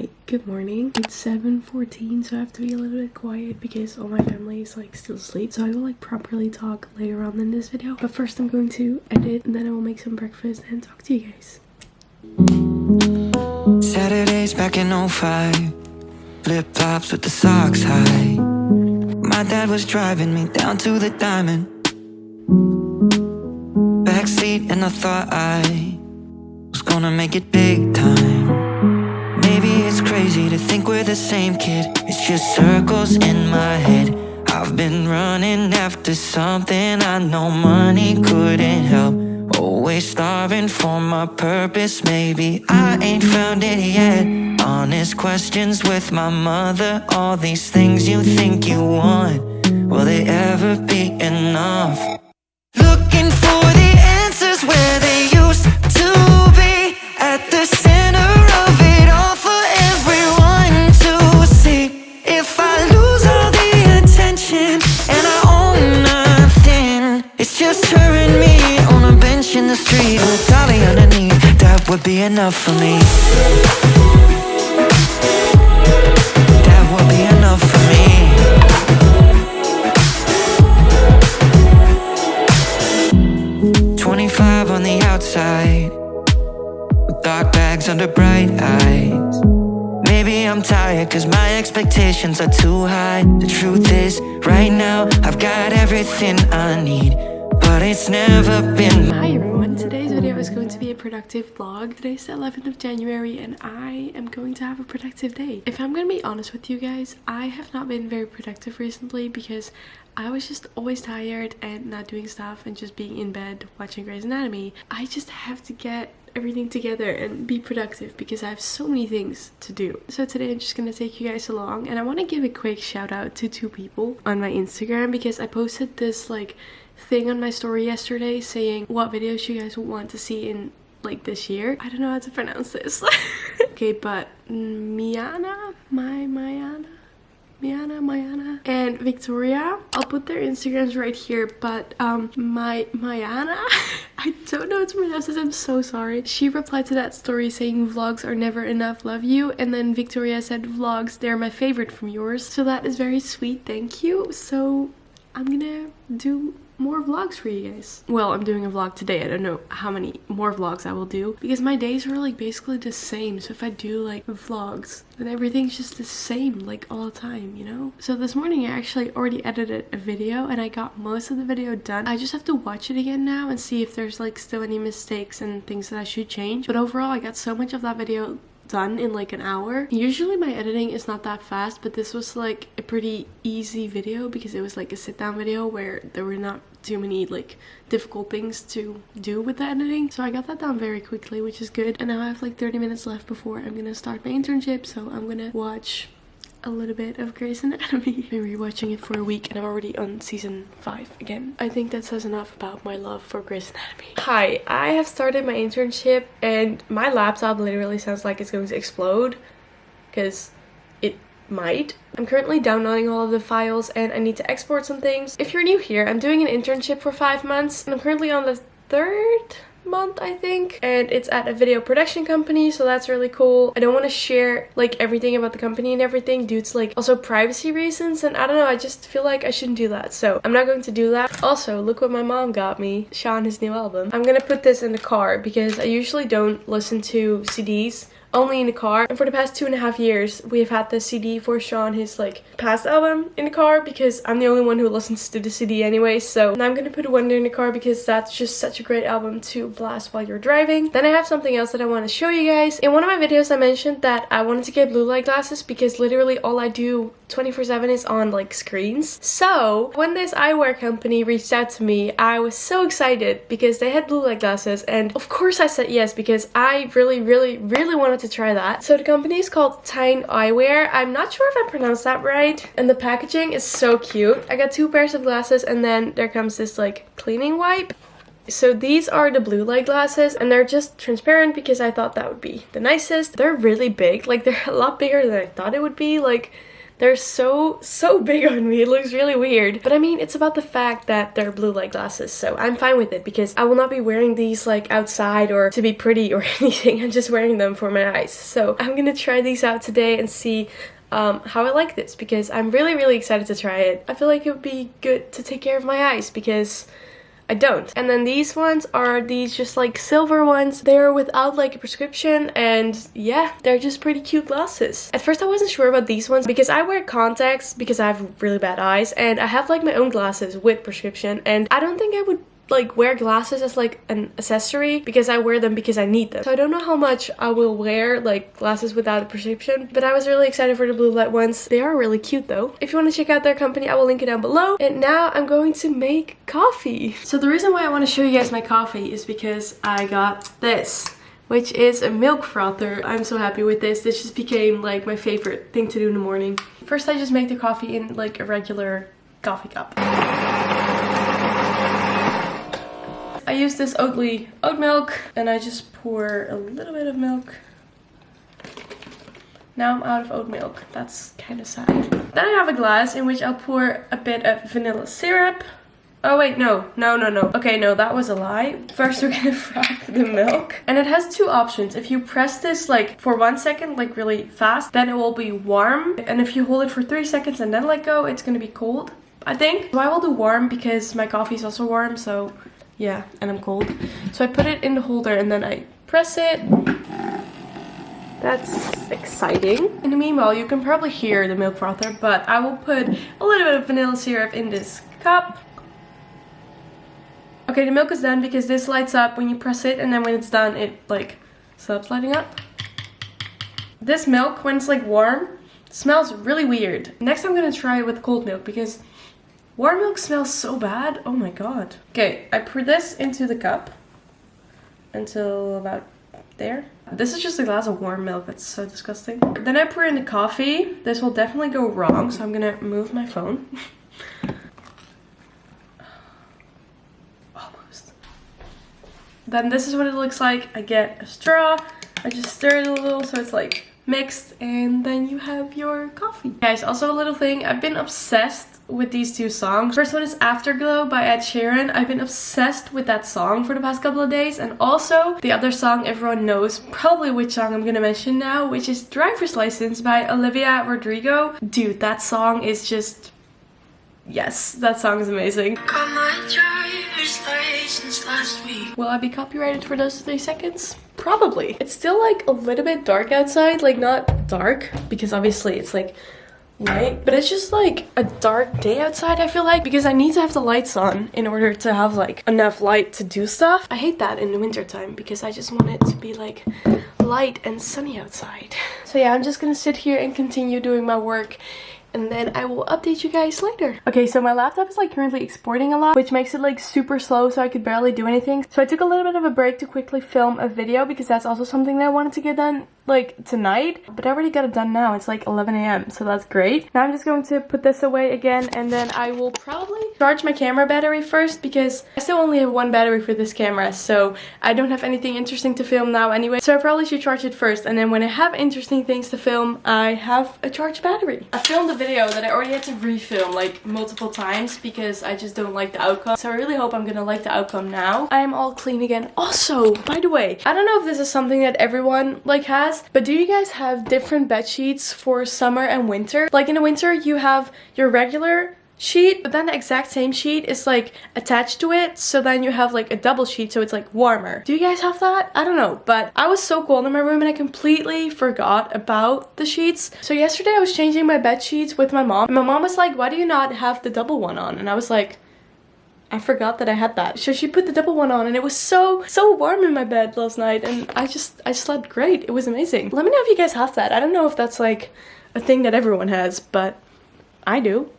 Hi, good morning. It's 7:14, so I have to be a little bit quiet because all my family is like still asleep. So I will like properly talk later on in this video. But first I'm going to edit and then I will make some breakfast and talk to you guys. Saturdays back in 05, flip-flops with the socks high. My dad was driving me down to the Diamond backseat, and I thought I was gonna make it big time. Maybe it's crazy to think we're the same kid. It's just circles in my head. I've been running after something I know money couldn't help. Always starving for my purpose. Maybe I ain't found it yet. Honest questions with my mother. All these things you think you want, will they ever be enough? Looking for the answers where they used to be. At the center of it all for everyone to see. If I lose all the attention and I own nothing, it's just her and me on a bench in the street with Dolly underneath. That would be enough for me. That would be enough for me. 25 on the outside, with dark bags under bright eyes. Maybe I'm tired cause my expectations are too high. The truth is, right now I've got everything I need, but it's never been. Hi everyone, today's video is going to be a productive vlog. Today's the 11th of January and I am going to have a productive day. If I'm gonna be honest with you guys, I have not been very productive recently because I was just always tired and not doing stuff and just being in bed watching Grey's Anatomy. I just have to get everything together and be productive because I have so many things to do. So today I'm just gonna take you guys along, and I want to give a quick shout out to two people on my Instagram because I posted this like thing on my story yesterday saying what videos you guys would want to see in like this year. I don't know how to pronounce this. Okay, but Mayana and Victoria, I'll put their Instagrams right here, but Mayana I don't know how to pronounce this, I'm so sorry. She replied to that story saying vlogs are never enough, love you, and then Victoria said vlogs, they're my favorite from yours. So that is very sweet, thank you. So I'm gonna do more vlogs for you guys. Well, I'm doing a vlog today. I don't know how many more vlogs I will do because my days are like basically the same. So if I do like vlogs, then everything's just the same like all the time, you know? So this morning I actually already edited a video and I got most of the video done. I just have to watch it again now and see if there's like still any mistakes and things that I should change. But overall, I got so much of that video done in like an hour. Usually my editing is not that fast, but this was like a pretty easy video because it was like a sit down video where there were not too many like difficult things to do with the editing. So I got that done very quickly, which is good. And now I have like 30 minutes left before I'm gonna start my internship, so I'm gonna watch a little bit of Grey's Anatomy. I've been rewatching it for a week and I'm already on season 5 again. I think that says enough about my love for Grey's Anatomy. Hi, I have started my internship and my laptop literally sounds like it's going to explode because it might. I'm currently downloading all of the files and I need to export some things. If you're new here, I'm doing an internship for 5 months and I'm currently on the 3rd month, I think, and it's at a video production company, so that's really cool. I don't want to share like everything about the company and everything due to like also privacy reasons, and I don't know, I just feel like I shouldn't do that, so I'm not going to do that. Also, look what my mom got me, Sean, his new album. I'm gonna put this in the car because I usually don't listen to CDs, only in the car, and for the past 2.5 years we have had the CD for Sean, his like past album, in the car because I'm the only one who listens to the CD anyway. So now I'm gonna put Wonder in the car because that's just such a great album to blast while you're driving. Then I have something else that I want to show you guys. In one of my videos I mentioned that I wanted to get blue light glasses because literally all I do 24/7 is on like screens. So when this eyewear company reached out to me, I was so excited because they had blue light glasses, and of course I said yes because I really wanted to try that. So the company is called Tyne Eyewear. I'm not sure if I pronounced that right, and the packaging is so cute. I got 2 pairs of glasses and then there comes this like cleaning wipe. So these are the blue light glasses and they're just transparent because I thought that would be the nicest. They're really big, like they're a lot bigger than I thought it would be. Like They're so big on me. It looks really weird. But I mean, it's about the fact that they're blue light glasses, so I'm fine with it because I will not be wearing these like outside or to be pretty or anything. I'm just wearing them for my eyes. So I'm gonna try these out today and see how I like this because I'm really excited to try it. I feel like it would be good to take care of my eyes because I don't. And then these ones are these just like silver ones. They're without like a prescription, and yeah, they're just pretty cute glasses. At first I wasn't sure about these ones because I wear contacts because I have really bad eyes, and I have like my own glasses with prescription, and I don't think I would like wear glasses as like an accessory because I wear them because I need them. So I don't know how much I will wear like glasses without a prescription, but I was really excited for the blue light ones. They are really cute though. If you want to check out their company, I will link it down below. And now I'm going to make coffee. So the reason why I want to show you guys my coffee is because I got this, which is a milk frother. I'm so happy with this. This just became like my favorite thing to do in the morning. First I just make the coffee in like a regular coffee cup. I use this oat milk, and I just pour a little bit of milk. Now I'm out of oat milk. That's kind of sad. Then I have a glass in which I'll pour a bit of vanilla syrup. Oh wait, no. Okay, no, that was a lie. First we're gonna fry the milk. And it has two options. If you press this like for 1 second, like really fast, then it will be warm. And if you hold it for 3 seconds and then let go, it's gonna be cold, I think. So I will do warm because my coffee is also warm, so yeah, and I'm cold. So I put it in the holder and then I press it. That's exciting. In the meanwhile, you can probably hear the milk frother, but I will put a little bit of vanilla syrup in this cup. Okay, the milk is done because this lights up when you press it, and then when it's done, it like stops lighting up. This milk, when it's like warm, smells really weird. Next I'm gonna try it with cold milk because warm milk smells so bad. Oh my god. Okay, I pour this into the cup until about there. This is just a glass of warm milk. That's so disgusting. Then I pour in the coffee. This will definitely go wrong, so I'm gonna move my phone. Almost. Then this is what it looks like. I get a straw. I just stir it a little so it's like mixed, and then you have your coffee. Guys, also a little thing. I've been obsessed with these two songs. First one is Afterglow by Ed Sheeran. I've been obsessed with that song for the past couple of days, and also the other song everyone knows probably which song I'm gonna mention now, which is Driver's License by Olivia Rodrigo. Dude, that song is just, yes, that song is amazing. Got my driver's license last week. Will I be copyrighted for those 3 seconds? Probably. It's still like a little bit dark outside, like not dark because obviously it's like light, but it's just like a dark day outside, I feel like, because I need to have the lights on in order to have like enough light to do stuff. I hate that in the winter time because I just want it to be like light and sunny outside. So yeah, I'm just gonna sit here and continue doing my work, and then I will update you guys later. Okay, so my laptop is like currently exporting a lot, which makes it like super slow, so I could barely do anything. So I took a little bit of a break to quickly film a video because that's also something that I wanted to get done like tonight, but I already got it done now. It's like 11 AM, so that's great. Now I'm just going to put this away again, and then I will probably charge my camera battery first because I still only have one battery for this camera, so I don't have anything interesting to film now anyway. So I probably should charge it first, and then when I have interesting things to film, I have a charged battery. I filmed a video that I already had to refilm like multiple times because I just don't like the outcome. So I really hope I'm gonna like the outcome now. I am all clean again. Also, by the way, I don't know if this is something that everyone like has, but do you guys have different bed sheets for summer and winter? Like in the winter you have your regular sheet, but then the exact same sheet is like attached to it, so then you have like a double sheet, so it's like warmer. Do you guys have that? I don't know, but I was so cold in my room and I completely forgot about the sheets. So yesterday I was changing my bed sheets with my mom, and my mom was like, why do you not have the double one on? And I was like, I forgot that I had that. So she put the double one on, and it was so warm in my bed last night, and I slept great. It was amazing. Let me know if you guys have that. I don't know if that's like a thing that everyone has, but I do.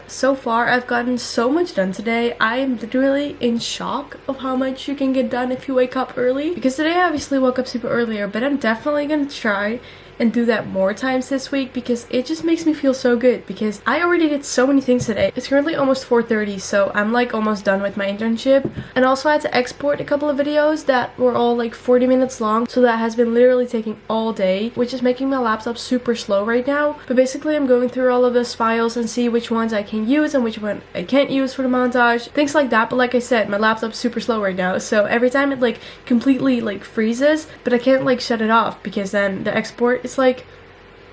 So far, I've gotten so much done today. I'm literally in shock of how much you can get done if you wake up early. Because today I obviously woke up super earlier, but I'm definitely gonna try and do that more times this week because it just makes me feel so good because I already did so many things today. It's currently almost 4:30, so I'm like almost done with my internship. And also I had to export a couple of videos that were all like 40 minutes long, so that has been literally taking all day, which is making my laptop super slow right now. But basically I'm going through all of those files and see which ones I can use and which one I can't use for the montage, things like that. But like I said, my laptop's super slow right now, so every time it like completely like freezes, but I can't like shut it off because then the export is like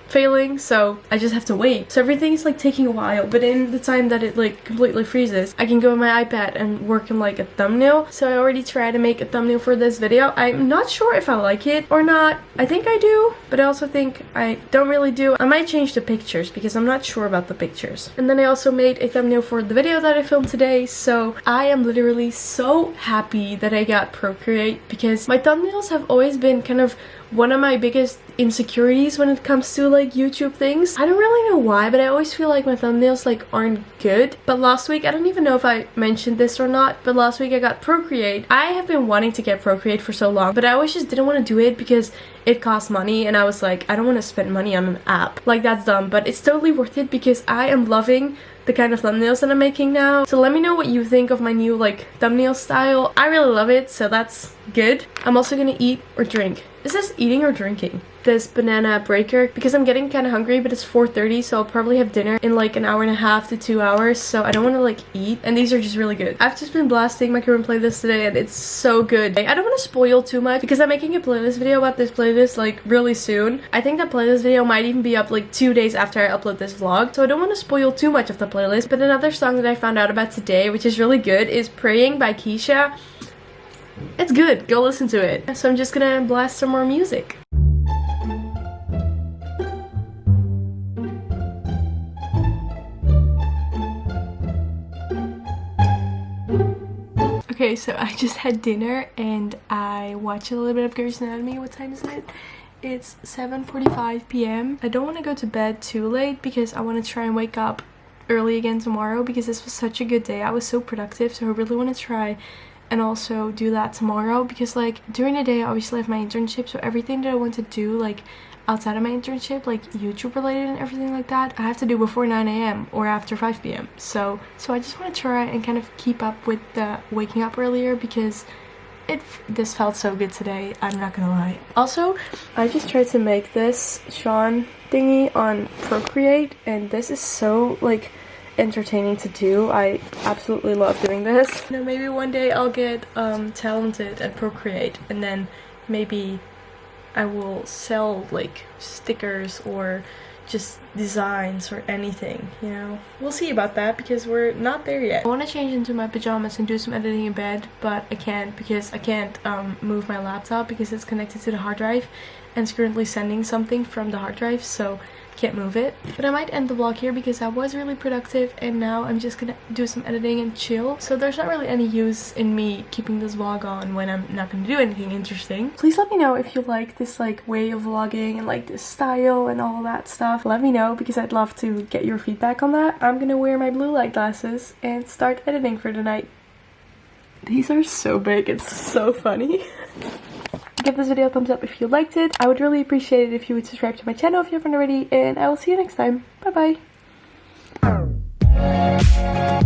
failing, so I just have to wait. So everything's like taking a while, but in the time that it like completely freezes, I can go on my iPad and work on like a thumbnail. So I already tried to make a thumbnail for this video. I'm not sure if I like it or not. I think I do, but I also think I don't really do. I might change the pictures because I'm not sure about the pictures. And then I also made a thumbnail for the video that I filmed today, so I am literally so happy that I got Procreate because my thumbnails have always been kind of one of my biggest insecurities when it comes to like YouTube things. I don't really know why, but I always feel like my thumbnails like aren't good. But last week, I don't even know if I mentioned this or not, but last week I got Procreate. I have been wanting to get Procreate for so long, but I always just didn't want to do it because it costs money and I was like, I don't want to spend money on an app. Like, that's dumb, but it's totally worth it because I am loving the kind of thumbnails that I'm making now. So let me know what you think of my new like thumbnail style. I really love it, so that's good. I'm also gonna eat or drink. Is this eating or drinking? This banana breaker because I'm getting kind of hungry, but it's 4:30, so I'll probably have dinner in like an hour and a half to 2 hours, so I don't want to like eat, and these are just really good. I've just been blasting my current playlist today and it's so good. I don't want to spoil too much because I'm making a playlist video about this playlist like really soon. I think that playlist video might even be up like 2 days after I upload this vlog, so I don't want to spoil too much of the playlist. But another song that I found out about today, which is really good, is Praying by Keisha. It's good, go listen to it. So I'm just gonna blast some more music. Okay, so I just had dinner and I watched a little bit of Grey's Anatomy. What time is it? It's 7:45 p.m. I don't want to go to bed too late because I want to try and wake up early again tomorrow because this was such a good day. I was so productive, so I really want to try and also do that tomorrow because like during the day I obviously have my internship, so everything that I want to do like outside of my internship, like YouTube related and everything like that, I have to do before 9 a.m. or after 5 p.m. So I just want to try and kind of keep up with the waking up earlier because this felt so good today, I'm not gonna lie. Also, I just tried to make this Sean thingy on Procreate and this is so like entertaining to do. I absolutely love doing this. You know, maybe one day I'll get talented at Procreate and then maybe I will sell like stickers or just designs or anything, you know. We'll see about that because we're not there yet. I want to change into my pajamas and do some editing in bed, but I can't because I can't move my laptop because it's connected to the hard drive and it's currently sending something from the hard drive, so can't move it. But I might end the vlog here because I was really productive and now I'm just gonna do some editing and chill. So there's not really any use in me keeping this vlog on when I'm not gonna do anything interesting. Please let me know if you like this like way of vlogging and like this style and all that stuff. Let me know because I'd love to get your feedback on that. I'm gonna wear my blue light glasses and start editing for the night. These are so big, it's so funny. Give this video a thumbs up if you liked it. I would really appreciate it if you would subscribe to my channel if you haven't already, and I will see you next time. Bye bye.